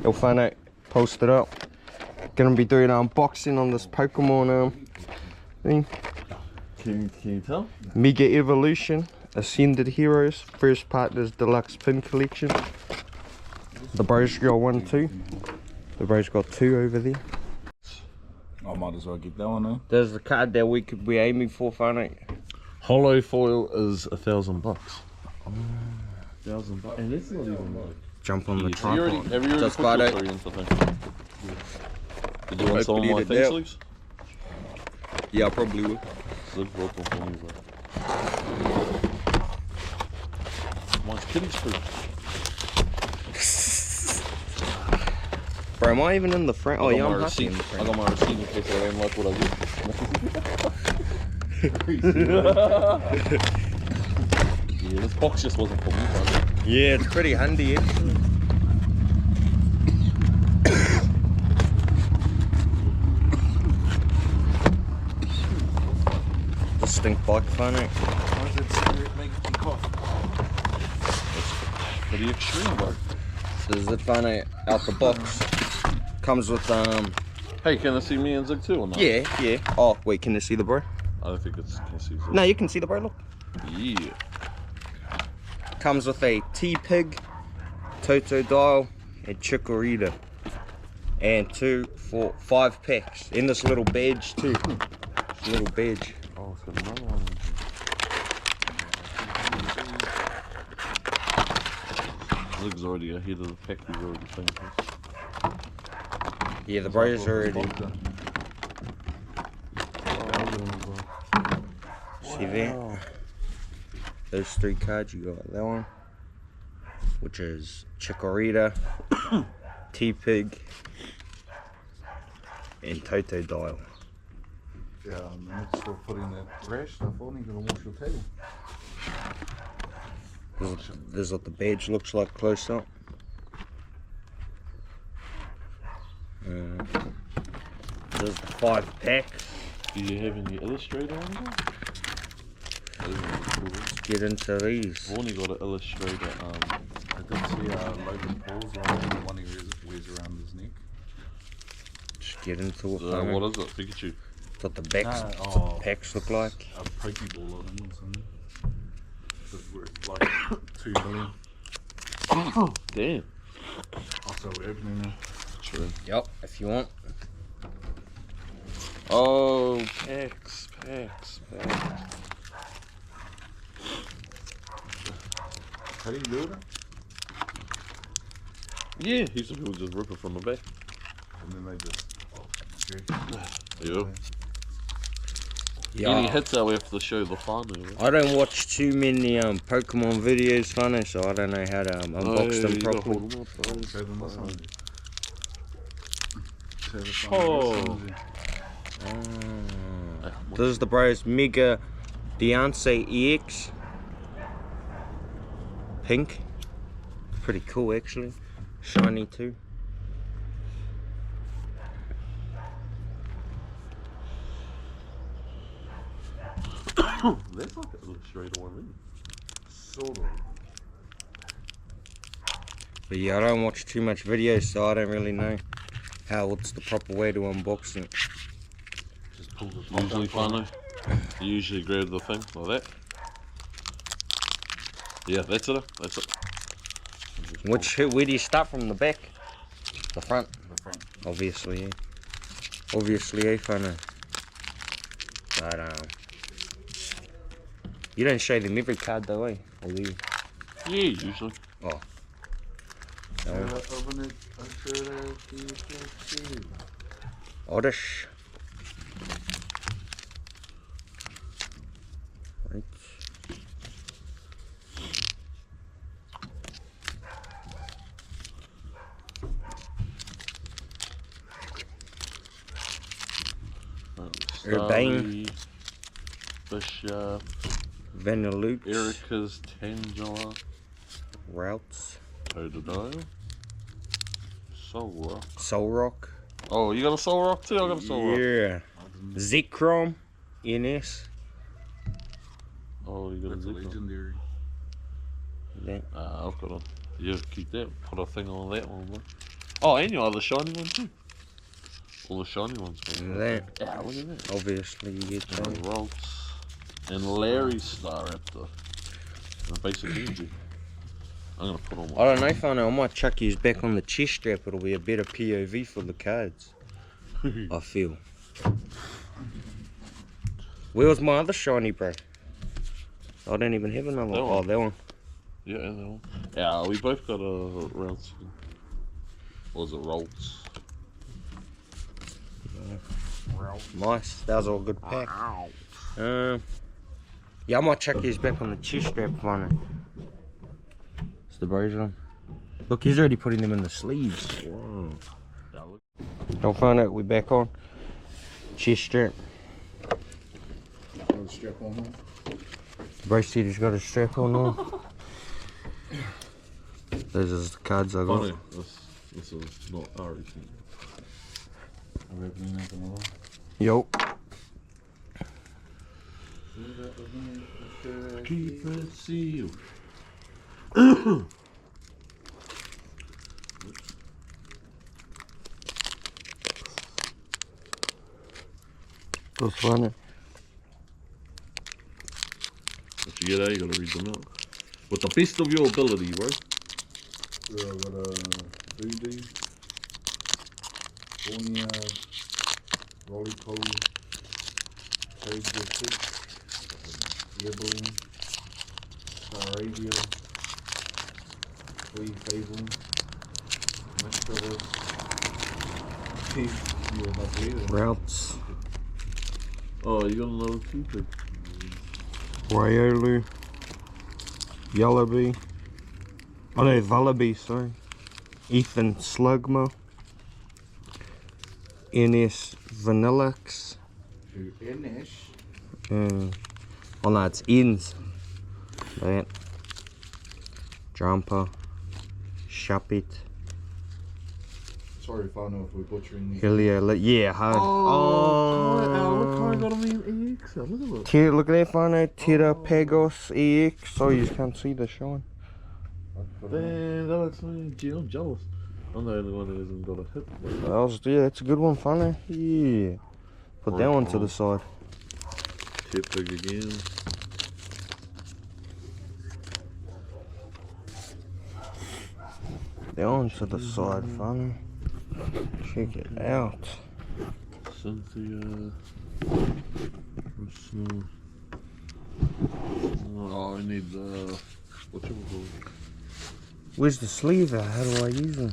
You'll find out, post it up. Gonna be doing an unboxing on this Pokemon thing. Can you tell? Mega Evolution, Ascended Heroes, first part is Deluxe Pin Collection. The bro's got one too. The bro's got two over there. I might as well get that one, eh? There's the card that we could be aiming for, Whānau. Hollow foil is $1,000. $1,000, and it's not even like. Jump on the Have tripod. you already Just put about your it. story into the thing? Did you want some of my Open it thing out. sleeves? Yeah, I probably will. Zip rope on things like. Mine's kitty's food. Bro, am I even in the front? Oh, yeah, I'm happy in the I front. got my receipt in case I didn't like what I did. Yeah, this box just wasn't for me, bro. Yeah, it's pretty handy, actually. Distinct bike, Whānau. Why does that cigarette make me cough? That's pretty extreme, bro. This is it, Whānau, out the box. Comes with, Hey, can I see me and Zig too or not? yeah. Oh, wait, can you see the bro? I don't think it's, can I see Zig? No, you can see the bro, look. Yeah. Comes with a T-Pig, Totodile, and Chikorita. And 2, 4, 5 packs. In this little badge too. This little badge. Oh, it's got another one. Zig's already ahead of the pack, he's already finished. Yeah, the bro's already. See there? Those 3 cards, you got that one, which is Chikorita, T-Pig, and Totodile. Yeah, next to putting that trash stuff on, you're gonna wash your table. This is what the badge looks like close up. There's the 5 packs. Do you have any illustrator on there? Let's get into these. I've only got an illustrator. I did see Logan Paul's one, the one he wears around his neck. Just get into it. What is it? Pikachu. That's what the backs, No, that's what the packs look like. A Pokeball on him or something. It's worth like 2 million. Damn. Also, we're opening now. True. Yep, if you want. Oh, packs. How do you do it? Yeah, he's some people just rip it from the back. And then they just Yeah. Yeah. Any hits out we have to show the fun. I don't watch too many Pokemon videos, Whānau, so I don't know how to unbox them properly. show them this one. Show this Oh. one. This is the bro's Mega Beyonce EX. Pink. Pretty cool, actually. Shiny, too. That's like an illustrator one, isn't it? Sort of. But yeah, I don't watch too much videos, so I don't really know what's the proper way to unbox it. Just pull the top Usually up. funny. You usually grab the thing like that. Yeah, that's it. That's it. Where do you start from, the back? The front? The front. Obviously, yeah. Obviously, Whānau. But, you don't show them every card though, eh? Or do you? Yeah, usually. Oh. Open it. I'll show that to you. Oddish. Right. Urbane. Bishop. Vanillux. Erica's Tangela. Routes. Totodile. Soul Rock. Soul Rock. Oh, you got a Soul Rock too? I got a Soul Rock. Yeah. Zekrom. NS. Oh, you got That's a a Zipper. legendary. Yeah. I've got a. You keep that. Put a thing on that one, bro. Oh, and your other shiny one too. All the shiny ones. Look at that. Yeah, look at that. Obviously, you get And that. Rolts. And Larry's Star Raptor. And a basic energy. I'm gonna put on I don't know, Fano. I might chuck his back on the chest strap. It'll be a better POV for the cards. I feel. Where was my other shiny, bro? I don't even have another one. That one. Oh, that one. Yeah, that one. Yeah, we both got a round skin. Or was it Rolts? Nice. That was all good pack. Yeah, I might chuck his back on the chest strap, Fano. It's the bros one. Look, he's already putting them in the sleeves. Wow. Don't find out we're back on. Chest strap. Got a strap on him. Bro said he's got a strap on now. Those are the cards I got. Funny, this is not our thing. Are we opening up another? Yo. Keep it sealed. That's funny. If you get out, you gotta read them out. With the best of your ability, bro. Yeah, I got a Voodoo, Boneyard, Rolly Collie, Cage of Six, Rebelling, Staravia, Flea Fable, Mistrovus, Chief, you were not leaving. Routes. Oh, you got another two-pick. Riolu. Yellowbee. Oh no, Vullaby, sorry. Ethan Slugma. NS Vanillux. To Inish. Oh no, it's Ins. That. Jumper. Shuppet. Sorry if I know if we're butchering these. Helio. Yeah, hard. Look how I got him in EX. Look at that. Look at that, Fano. Terrapagos EX. Oh, you just can't see the shine. Damn, that looks like, gee, I'm jealous. I'm the only one who hasn't got a hit. Yeah, that's a good one, Fano. Yeah. Put that one to the side. Tip pick again. That one to the side, Fano. Check it out. Cynthia. Personal. Oh, I need the. What's it called? Where's the sleeve at? How do I use them?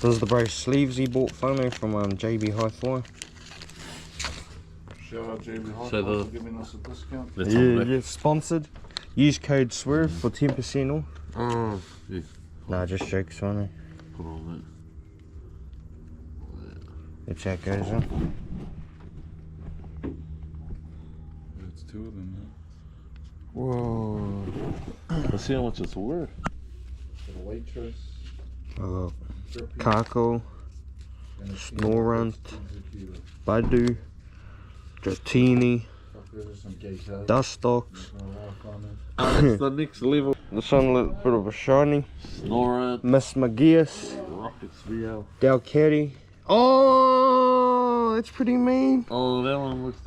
Those are the bro sleeves he bought Fano from JB Hi-Fi. Shout out JB Hot So for giving us a discount. Yeah, sponsored. Use code SWERVE for 10% off. Oh, yeah. Nah, just jokes, Fano. Put on That's how it goes on. It's two of them Whoa. Let's see how much it's worth. now. The waitress, Drippy, Kako, and a Snorunt, Executor. Badu, Dratini, Fuck, there's some gay cards. Dustox. There's no laugh on it. That's the next level. This one a little bit of a shiny. Snorunt, Miss Magius, Rockets VL. Dalcatty. Oh, that's pretty mean. Oh, that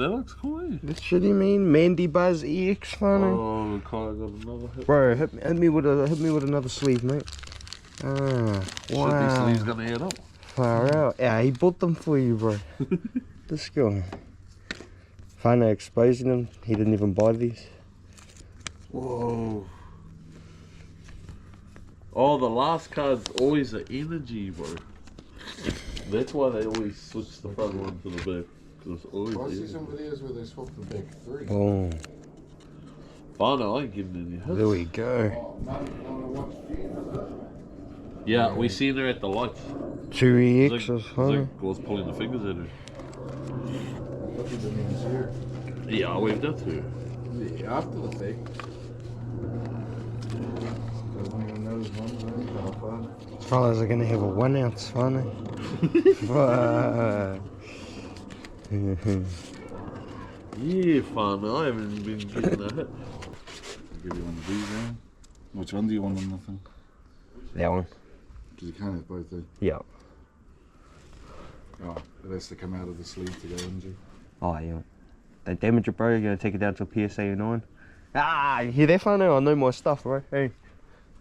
looks cool. Eh? That's pretty mean. Mandy Buzz EX, Fano. Oh, Kai got another hit. Bro, hit me with another sleeve, mate. Ah, wow. He's gonna add up. Far out. Yeah, he bought them for you, bro. This guy. Fano exposing him. He didn't even buy these. Whoa. Oh, the last card's always an energy, bro. That's why they always switch the front one to the back. Because it's always I see energy. some videos where they swap the back three. Oh, Fine, I ain't getting any hits. there we go. Oh, man, I wanna watch Yeah, we seen her at the lights. 2 Zig EXs, Fano. was pulling the fingers at her. I thought you didn't even see her. Yeah, I waved at her. Yeah, after the fact. Doesn't even know his one's on his alpha. Fellas are gonna have a 1 ounce, Fano. Fuck. Yeah, fun. I haven't been getting a hit. I'll give you one of these now. Which one do you want on nothing? That one. Because you can't have both, eh? Yeah. Oh, it has to come out of the sleeve to go into. Oh, yeah. They damage it, bro. You're gonna take it down to a PSA 9. Ah, you hear that, whānau? I know my stuff, bro. Hey,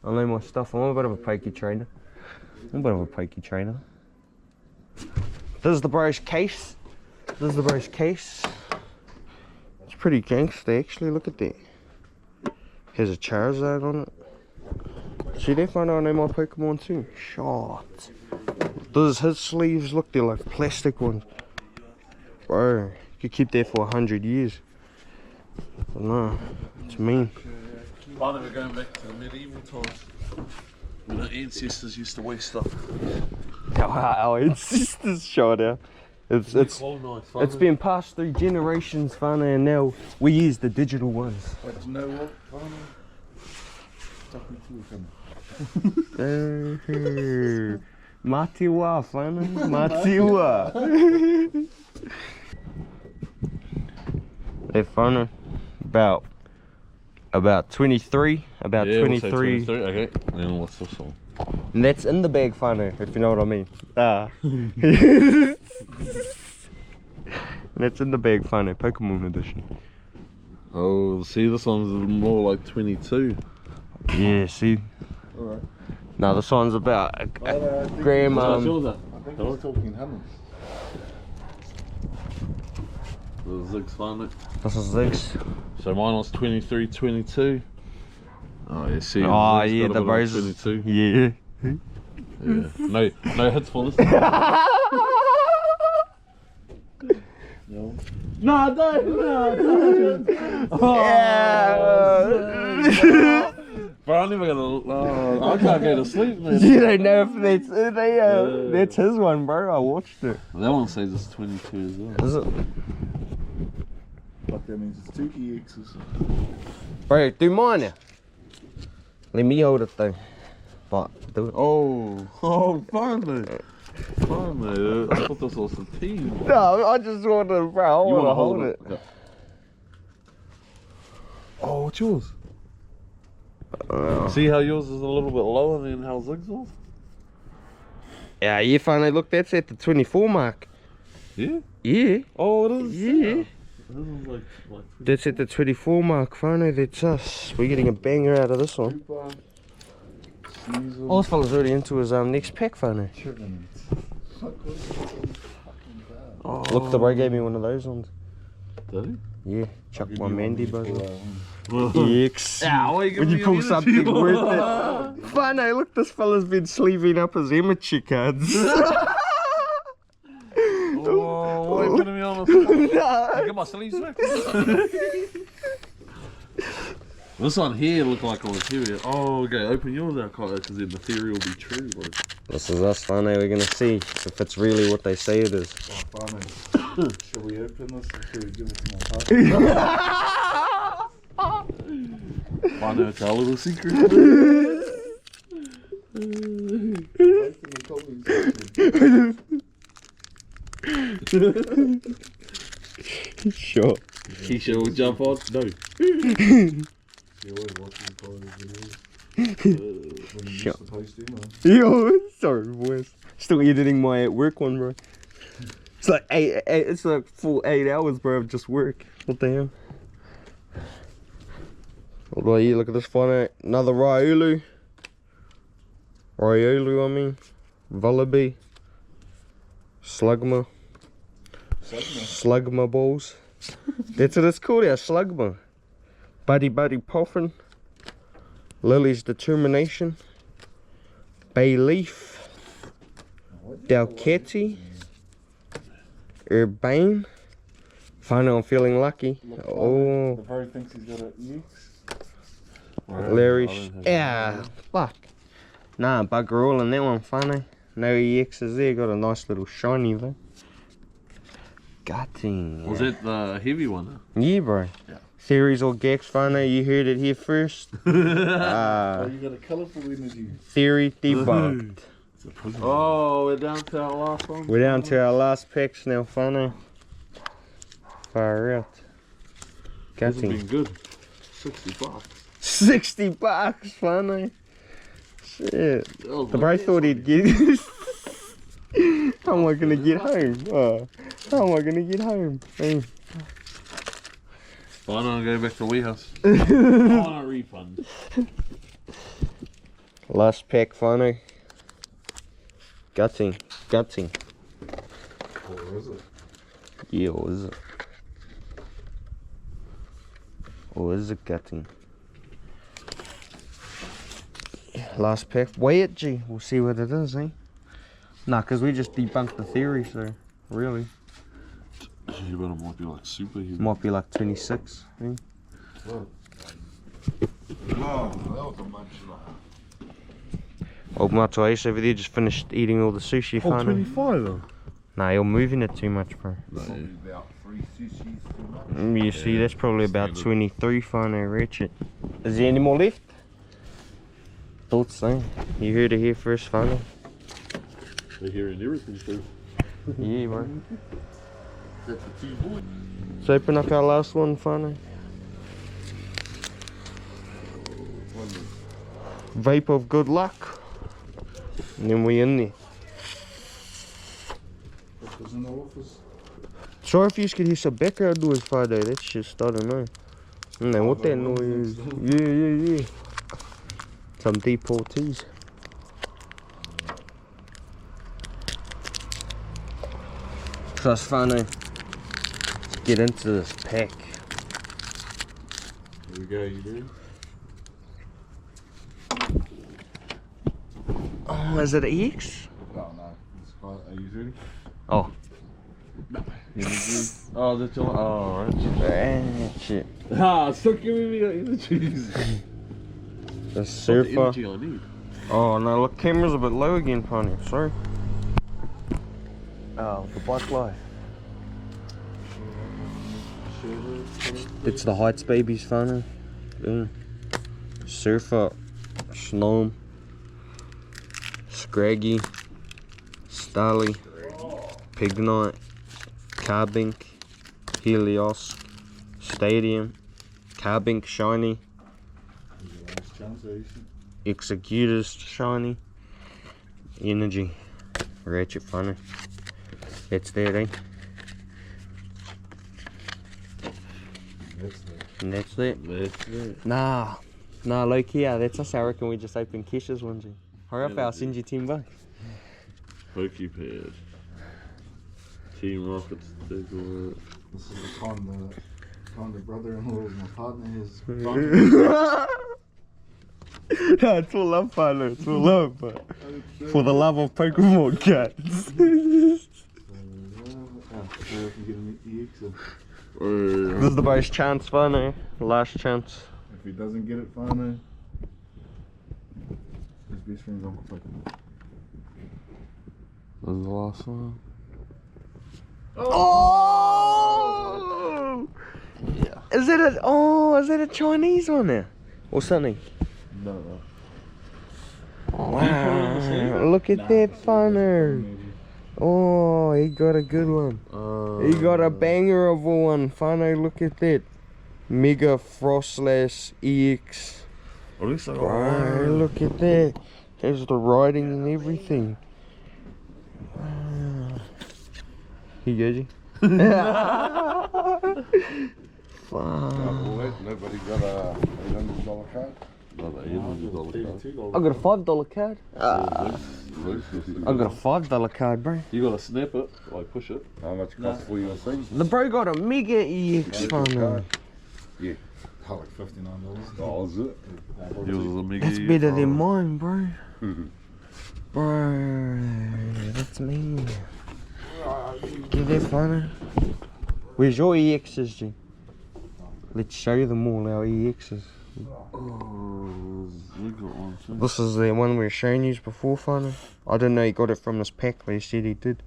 I know my stuff. I'm a bit of a pokey trainer. This is the bro's case. It's pretty gangster, actually. Look at that. Has a Charizard on it. See that, whānau? I know my Pokemon too. Shot. Does his sleeves look? They're like plastic ones. Bro, you could keep that for 100 years. But no, it's mean. Finally, we're going back to the medieval times. When our ancestors used to wear stuff. Our ancestors shot out. It's been passed through generations, whānau, and now we use the digital ones. But you know what, whānau? Stuck me through him. Matiwa, whānau, Matiwa. They're whānau. About 23. About yeah, 23. We'll say 23. Okay. And what's this one? And that's in the bag, whānau, if you know what I mean. Ah. That's in the bag, whānau, Pokemon edition. Oh, see, this one's more like 22. Yeah, see? Alright. Now this one's about a gram. I think we're talking hundreds. The Zig's fun. This is Ziggs. So mine was 23, 22. Oh, yeah, see. Oh, Zig's yeah, got the about bros. 22. Yeah. Yeah. No hits for this. No. No, don't. Oh. Yeah. But I'm never gonna. I can't go to sleep, man. You don't know if that's that's his one, bro. I watched it. That one says it's 22 as well. Is it? Fuck, that means it's 2 EXs. Bro, do mine now. Let me hold it though. But do it. Oh, finally. Finally. I thought this was a team. No, I just wanted, bro. I want to hold it. Yeah. Oh, what's yours? See how yours is a little bit lower than how Zig's was? Yeah, you finally look. That's at the 24 mark. Yeah? Yeah. Oh, it is? Yeah. This is like That's at the 24 mark, whānau. That's us. We're getting a banger out of this one. All this fella's already into his next pack, whānau. Oh. Look, the bro gave me one of those ones. Did he? Yeah, chuck my Mandy buzzer. Well, Yes. When you pull something worth it. Whānau, look, this fella's been sleeving up his amateur cards. oh, why are you putting me on the spot? You get my sleeves back. This one here looked like it was heavier. Oh, okay, open yours out, because then the theory will be true, bro. This is us, whānau. We're gonna see if it's really what they say it is. Oh, whānau. Shall we open this or shall we give it to my partner? Find out our little secret. Sure. Keisha will jump on. No. She always watches the college videos. When you Sure. used to post them, Yo, sorry, boys. Still editing my at work one, bro. It's like it's like full 8 hours, bro, of just work. What the hell? Although, yeah, look at this one. Another Riolu, I mean. Vullaby. Slugma. Slugma balls. That's what it's called, yeah, Slugma. Buddy Puffin. Lily's Determination. Bayleaf. Delcatty. Urbane. Finally, I'm feeling lucky. Oh. The very thinks he's got an EX. Larry. Yeah, fuck. Nah, bugger all in that one, funny. No EXs there, got a nice little shiny though. Gutting. Was it the heavy one? Yeah, bro. Yeah. Theories or Gex, funny, you heard it here first. Oh, you got a colourful energy. Theory debunked. Oh, we're down to our last one. We're down to our last packs now, funny. Far out. This has been Gutting. good. $60. $60, funny. Shit. Oh, The bro thought he'd get How am I gonna get home? How am I gonna get home? Fine, I'll go back to the warehouse. I want a refund. Last pack, Fano. Gutting. Or is it? Yeah, or is it? Or is it gutting? Last pack. Weigh it, G. We'll see what it is, eh? Nah, because we just debunked the theory, so really. Yeah, but it might be like super heavy. Might be like 26, eh? Wow, that was a munch and a half. Old Mato Ace over there just finished eating all the sushi, Oh, Fano. 25 though. Nah, you're moving it too much, bro. Probably about 3 sushis too much. You see, that's probably about standard. 23, Fano. Ratchet. Is there any more left? Thought so. You heard it here first, Fano. They're hearing everything too. Yeah, bro. That's the two boys. Let's open up our last one, Fano. Vape of good luck. And then we in there. Was in the office. Sorry if you could hear some background noise, Fano. That's just, I don't know. I don't know what that noise is. Yeah. Some deportees. Trust Fano. Let's get into this pack. Here we go, you do. Oh, is it EX? No. It's quite, are you ready? Oh. Oh, that's your. Oh, right. Shit. Ah, stop giving me the energies. The The surfer. energy I need. Oh no, look, camera's a bit low again, Pony. Sorry. Oh, the bike life. It's the Heights babies, Pony. Yeah. Surfer, Snom, Scraggy, Starly, Pignite, Carbink, Helios, Stadium, Carbink Shiny, Last chance, are you sure? Executors Shiny, Energy, Ratchet Funny. It's there, eh? That's the. And that's it. That's it. Nah, low key, that's us. I reckon we just open Kesha's one, G. Hurry up, Yeah, I'll send you $10. Pokepad. Team Rockets take over. This is the kind the brother-in-law is my partner. His No, it's all love, partner. It's all love, but for the love of Pokemon cards. if you get an EX, This is the most chance, Fano. Last chance. if he doesn't get it, fine. His best friend's Uncle Pokemon. This is the last one. Oh! Yeah. Is it a Chinese one there? Or something? No. Wow, look at that, Fano. Oh, he got a good one. He got a banger of a one. Fano, look at that. Mega Frostlass EX. At least I got Bro, look at that. There's the writing and everything. Here you go, G. Fuck. Nobody got a $800 card? another $800 card. I got a $5 card. I got a $5 card, bro. You gotta snap it, like push it. How much cost for your thing? The bro got a Mega EX, Fano. Yeah. Oh, like $59. Oh, is it? Yours is a mega. That's better than mine, bro. Bro, that's me. Get that, Fano. Where's your EXs, G? Let's show you them all, our EXs. Oh, we got one too. This is the one we were showing you before, Fano. I didn't know he got it from this pack, but he said he did.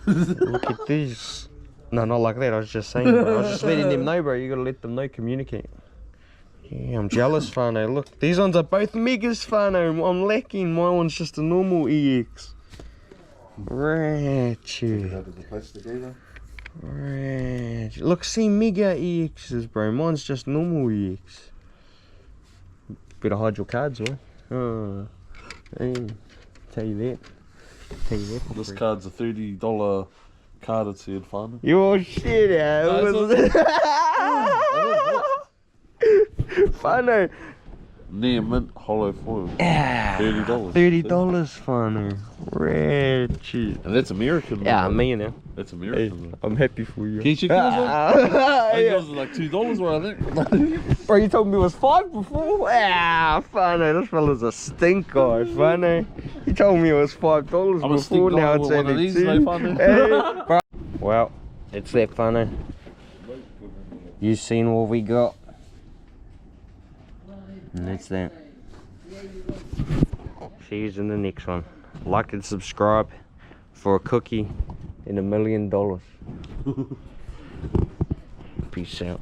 Look at these. No, not like that. I was just saying, bro. I was just letting them know, bro. You gotta let them know, communicate. Yeah, I'm jealous, Fano. Look, these ones are both megas, Fano. I'm lacking. My one's just a normal EX. Ratchet. How did the plastic either? Ratchet. Look, see mega EXs, bro. Mine's just normal EX. Better hide your cards, boy. Oh, hey, tell you that. Take it for This free. card's a $30 card at said fun. Your shit out. Funny. Near mint hollow foil. Yeah. $30. $30 funny. Red shit. And that's American. Yeah, though. me now. That's Hey, American. I'm happy for you. Can you check yours out? I think Yeah. yours is like $2 where I think. Bro, you told me it was 5 before? Ah, funny. This fella's a stink guy, funny. He told me it was $5 I'm a stink before, guy now with it's one of only these, 2. they funny. Hey, bro. Well, it's that funny. You seen what we got? And that's that. See you in the next one. Like and subscribe for a cookie and $1 million. Peace out.